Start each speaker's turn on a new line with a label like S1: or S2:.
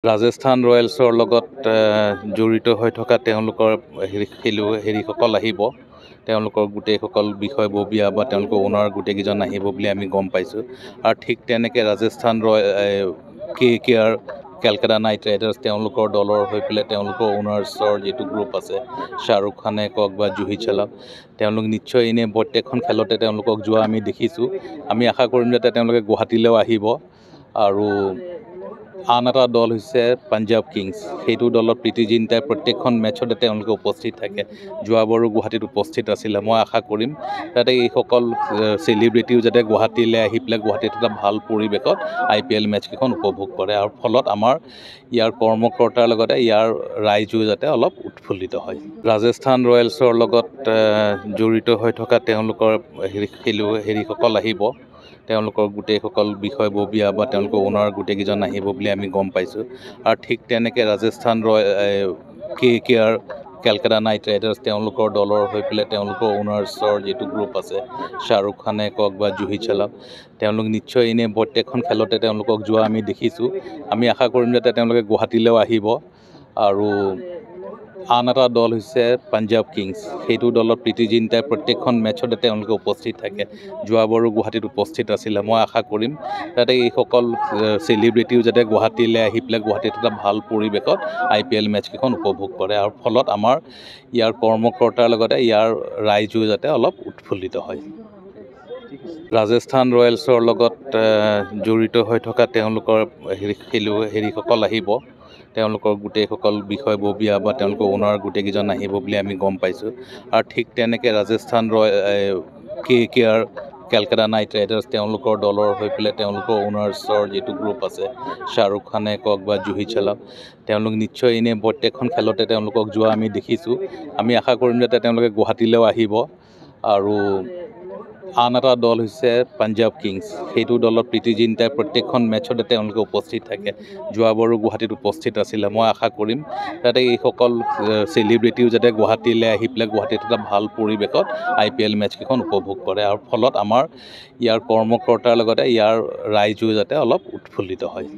S1: ৰাজস্থান ৰয়েলছৰ লগত জড়িত হৈ থকা তেওঁলোকৰ হেৰিসকল আহিব। তেওঁলোকৰ গোটেইসকল বিষয়ববীয়া বা তেওঁলোকৰ ওনাৰ গোটেইকেইজন আহিব বুলি আমি গম পাইছোঁ। আৰু ঠিক তেনেকৈ Rajasthan KKR Calcutta night riders তেওঁলোকৰ দলৰ হৈ পেলাই তেওঁলোকৰ ওনাৰ্ছৰ যিটো গ্ৰুপ আছে, শ্বাহৰুখ খানে কওক বা জুহি চাওলা, তেওঁলোক নিশ্চয় এনেই প্ৰত্যেকখন খেলতে তেওঁলোকক যোৱা আমি দেখিছোঁ। আমি আশা কৰিম যাতে তেওঁলোকে গুৱাহাটীলৈও আহিব। আৰু আন এটা দল হৈছে পাঞ্জাৱ কিংছ। সেইটো দলত প্ৰীতি জিন্টাই প্ৰত্যেকখন মেটছতে তেওঁলোকে উপস্থিত থাকে। যোৱাবাৰো গুৱাহাটীত উপস্থিত আছিলে। মই আশা কৰিম যাতে এইসকল চেলিব্ৰিটিও যাতে গুৱাহাটীলৈ আহি পেলাই গুৱাহাটীত এটা ভাল পৰিৱেশত IPL মেটছকেইখন উপভোগ কৰে। আৰু ফলত আমাৰ ইয়াৰ কৰ্মকৰ্তাৰ লগতে ইয়াৰ ৰাইজো যাতে অলপ উৎফুল্লিত হয়। ৰাজস্থান ৰয়েলছৰ লগত জড়িত হৈ থকা তেওঁলোকৰ হেৰিসকল আহিব। তেওঁলোকৰ গোটেইসকল বিষয়ববীয়া বা তেওঁলোকৰ ওনাৰ গোটেইকেইজন আহিব বুলি আমি গম পাইছোঁ। আৰু ঠিক তেনেকৈ Rajasthan KKR Calcutta night riders তেওঁলোকৰ দলৰ হৈ পেলাই তেওঁলোকৰ ওনাৰ্ছৰ যিটো গ্ৰুপ আছে, শ্বাহৰুখ খানে কওক বা জুহি চাওলা, তেওঁলোক নিশ্চয় এনেই প্ৰত্যেকখন খেলতে তেওঁলোকক যোৱা আমি দেখিছোঁ। আমি আশা কৰিম যাতে তেওঁলোকে গুৱাহাটীলৈও আহিব। আৰু আন এটা দল হৈছে পাঞ্জাৱ কিংছ। সেইটো দলত প্ৰীতি জিন্টাই প্ৰত্যেকখন মেটছতে তেওঁলোকে উপস্থিত থাকে। যোৱাবাৰো গুৱাহাটীত উপস্থিত আছিলে। মই আশা কৰিম যাতে এইসকল চেলিব্ৰিটিও যাতে গুৱাহাটীলৈ আহি পেলাই গুৱাহাটীত এটা ভাল পৰিৱেশত IPL মেটছকেইখন উপভোগ কৰে। আৰু ফলত আমাৰ ইয়াৰ কৰ্মকৰ্তাৰ লগতে ইয়াৰ ৰাইজো যাতে অলপ উৎফুল্লিত হয়। ৰাজস্থান ৰয়েলছৰ লগত জড়িত হৈ থকা তেওঁলোকৰ হেৰিসকল আহিব। তেওঁলোকৰ গোটেইসকল বিষয়ববীয়া বা তেওঁলোকৰ ওনাৰ গোটেইকেইজন আহিব বুলি আমি গম পাইছোঁ। আৰু ঠিক তেনেকৈ Rajasthan KKR Calcutta night riders তেওঁলোকৰ দলৰ হৈ পেলাই তেওঁলোকৰ ওনাৰ্ছৰ যিটো গ্ৰুপ আছে, শ্বাহৰুখ খানে কওক বা জুহি চাওলা, তেওঁলোক নিশ্চয় এনেই প্ৰত্যেকখন খেলতে তেওঁলোকক যোৱা আমি দেখিছোঁ। আমি আশা কৰিম যাতে তেওঁলোকে গুৱাহাটীলৈও আহিব। আৰু আন এটা দল হৈছে পাঞ্জাৱ কিংছ। সেইটো দলত প্ৰীতি জিন্টাই প্ৰত্যেকখন মেটছতে তেওঁলোকে উপস্থিত থাকে। যোৱাবাৰো গুৱাহাটীত উপস্থিত আছিলে। মই আশা কৰিম যাতে এইসকল চেলিব্ৰিটিও যাতে গুৱাহাটীলৈ আহি পেলাই গুৱাহাটীত এটা ভাল পৰিৱেশত IPL মেটছকেইখন উপভোগ কৰে। আৰু ফলত আমাৰ ইয়াৰ কৰ্মকৰ্তাৰ লগতে ইয়াৰ ৰাইজো যাতে অলপ উৎফুল্লিত হয়।